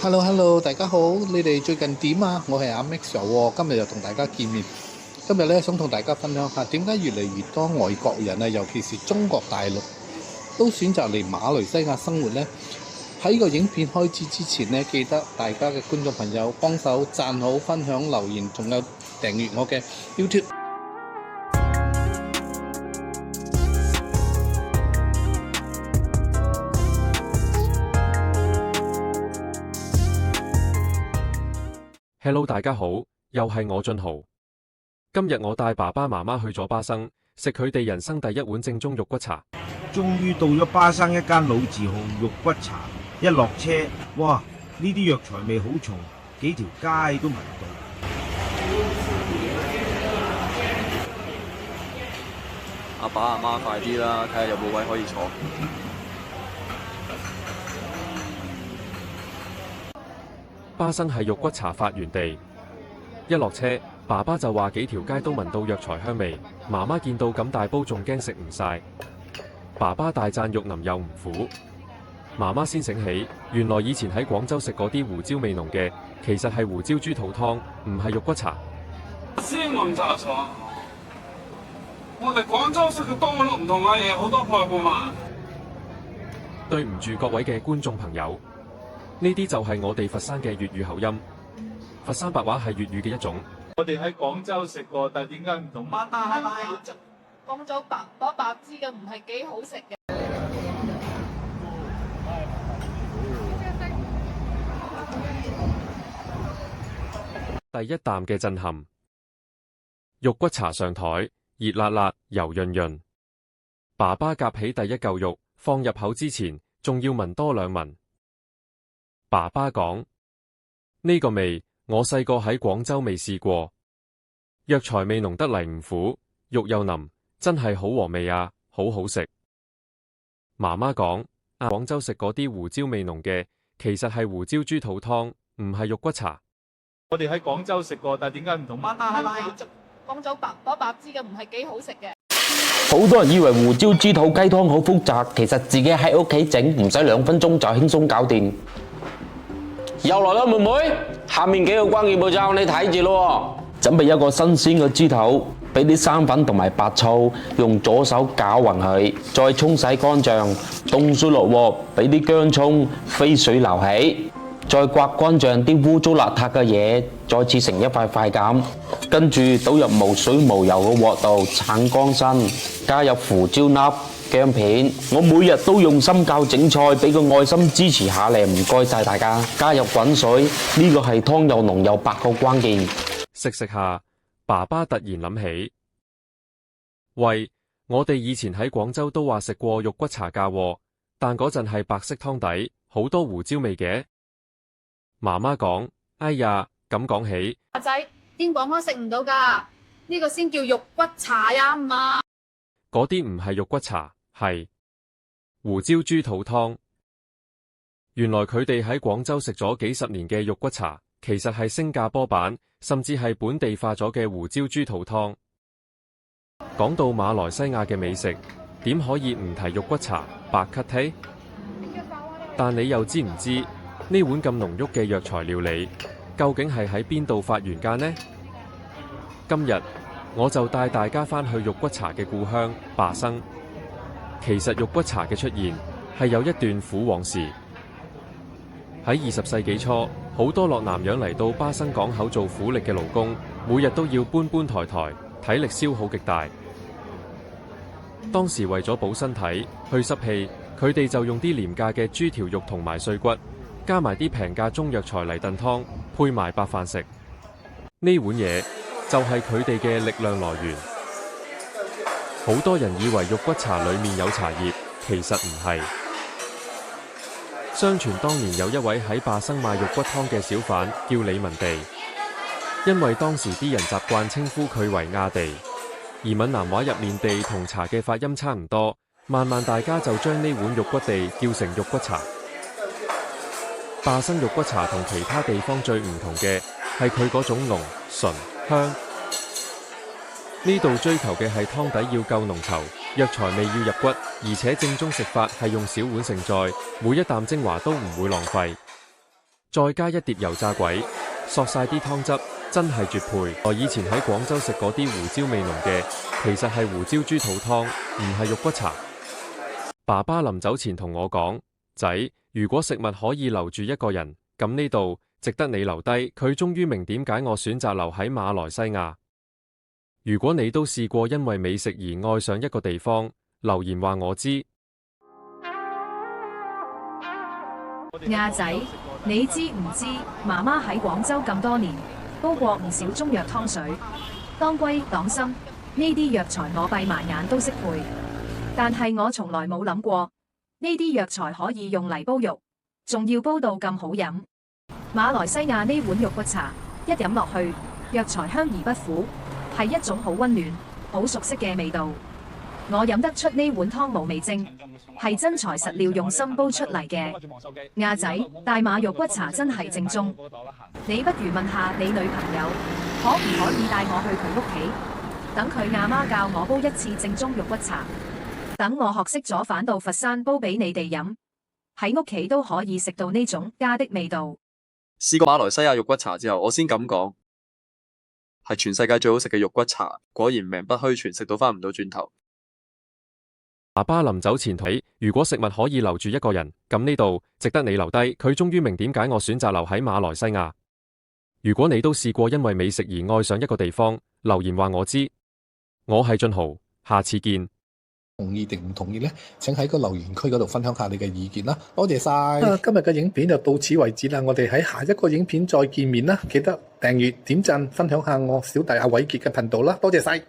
Hello，大家好，你哋最近點啊？我係阿 Max 喎，今日又同大家見面。今日咧想同大家分享下點解越嚟越多外國人啊，尤其是中國大陸，都選擇嚟馬來西亞生活呢。喺個影片開始之前呢，記得大家嘅觀眾朋友幫手讚好、分享、留言，仲有訂閱我嘅 YouTube。Hello，大家好，又係我俊豪。今日我帶爸爸媽媽去咗巴生，食佢哋人生第一碗正宗肉骨茶。終於到咗巴生一間老字號肉骨茶，一落車，哇！呢啲藥材味好重，幾條街都聞到。阿爸阿媽快啲啦，睇下有冇位可以坐。巴生係肉骨茶發源地，一落車，爸爸就話幾條街都聞到藥材香味，媽媽見到咁大煲仲驚食唔晒。爸爸大讚肉腍又唔苦，媽媽先醒起，原來以前喺廣州食嗰啲胡椒味濃嘅，其實係胡椒豬肚湯，唔係肉骨茶。先聞茶廠，我哋廣州食嘅多咗唔同嘅嘢，好多配方嘛。對唔住各位嘅觀眾朋友。呢啲就係我哋佛山嘅粵語口音，佛山白話係粵語嘅一種。我哋喺廣州食過，但係點解唔同？廣州白芝嘅唔係幾好食嘅。第一啖嘅震撼，肉骨茶上台，熱辣辣，油潤潤。爸爸夾起第一嚿肉放入口之前，仲要聞多兩聞。爸爸講：呢個味我細個喺廣州未試過，藥材味濃得嚟唔苦，肉又腍，真係好和味啊，好好食。媽媽講：廣州食嗰啲胡椒味濃嘅，其實係胡椒豬肚湯，唔係肉骨茶。我哋喺廣州食過，但係點解唔同？廣州白芝嘅唔係幾好食嘅。好多人以為胡椒豬肚雞湯好複雜，其實自己喺屋企整，唔使2分鐘就輕鬆搞掂。又來啦，妹妹，下面幾個關鍵步驟你睇住咯。準備一個新鮮嘅豬肚，俾啲生粉同埋白醋，用左手攪勻佢，再沖洗乾淨，凍水落鑊，俾啲薑蔥飛水流起，再刮乾淨啲污糟邋遢嘅嘢，再切成一塊塊咁，跟住倒入無水無油嘅鑊度鏟乾身，加入胡椒粒、薑片，我每日都用心教整菜，俾個愛心支持下嚟，唔該晒大家。加入滾水，呢個係湯又濃又白個關鍵。食食下，爸爸突然諗起，喂，我哋以前喺廣州都話食過肉骨茶㗎，但嗰陣係白色湯底，好多胡椒味嘅。媽媽講：哎呀，咁講起，阿仔，天廣康食唔到㗎，呢個先叫肉骨茶呀嘛。嗰啲唔係肉骨茶，係胡椒豬肚湯。原來佢哋喺廣州食咗幾十年嘅肉骨茶，其實係新加坡版，甚至係本地化咗嘅胡椒豬肚湯。講到馬來西亞嘅美食，點可以唔提肉骨茶、白吉梯？但你又知唔知呢碗咁濃郁嘅藥材料理，究竟係喺邊度發源間呢？今日我就帶大家返去肉骨茶嘅故鄉巴生。其實肉骨茶嘅出現係有一段苦往事。喺20世紀初，好多落南洋嚟到巴生港口做苦力嘅勞工，每日都要搬搬抬抬，體力消耗極大。當時為咗補身體、去濕氣，佢哋就用啲廉價嘅豬條肉同埋碎骨，加埋啲平價中藥材嚟燉湯，配埋白飯食。呢碗嘢就係佢哋嘅力量來源。好多人以為肉骨茶裏面有茶葉，其實唔係。相傳當年有一位喺巴生賣肉骨湯嘅小販叫李文地，因為當時啲人習慣稱呼佢為亞地，而閩南話入面地同茶嘅發音差唔多，慢慢大家就將呢碗肉骨地叫成肉骨茶。巴生肉骨茶同其他地方最唔同嘅係佢嗰種濃、純、香。呢度追求嘅係湯底要夠濃稠，藥材味要入骨，而且正宗食法係用小碗盛載，每一啖精華都唔會浪費。再加一碟油炸鬼，索晒啲湯汁，真係絕配。我以前喺廣州食嗰啲胡椒味濃嘅，其實係胡椒豬肚湯，唔係肉骨茶。爸爸臨走前同我講：仔，如果食物可以留住一個人，咁呢度值得你留低。佢終於明點解我選擇留喺馬來西亞。如果你都試過因為美食而愛上一個地方，留言話我知。亞仔，你知唔知媽媽喺廣州咁多年，煲過唔少中藥湯水，當歸、黨參呢啲藥材我閉埋眼都識配，但係我從來冇諗過呢啲藥材可以用嚟煲肉，仲要煲到咁好飲。馬來西亞呢碗肉骨茶，一飲落去，藥材香而不苦，係一種好溫暖、好熟悉嘅味道。我飲得出呢碗湯無味精，係真材實料用心煲出嚟嘅。亞仔，大馬肉骨茶真係正宗。你不如問下你女朋友，可唔可以帶我去佢屋企，等佢阿媽教我煲一次正宗肉骨茶，等我學識咗反到佛山煲俾你哋飲，喺屋企都可以食到呢種家的味道。試過馬來西亞肉骨茶之後，我先敢講係全世界最好食嘅肉骨茶。果然名不虛傳，食到翻唔到轉頭。爸爸臨走前提，如果食物可以留住一個人，咁呢度值得你留低。佢終於明點解我選擇留喺馬來西亞。如果你都試過因為美食而愛上一個地方，留言話我知。我係俊豪，下次見。同意定唔同意呢？請喺個留言區嗰度分享下你嘅意見啦。多謝晒。今日嘅影片就到此為止啦。我哋喺下一個影片再見面啦。記得訂閱、點讚、分享下我小弟阿偉傑嘅頻道啦。多謝晒。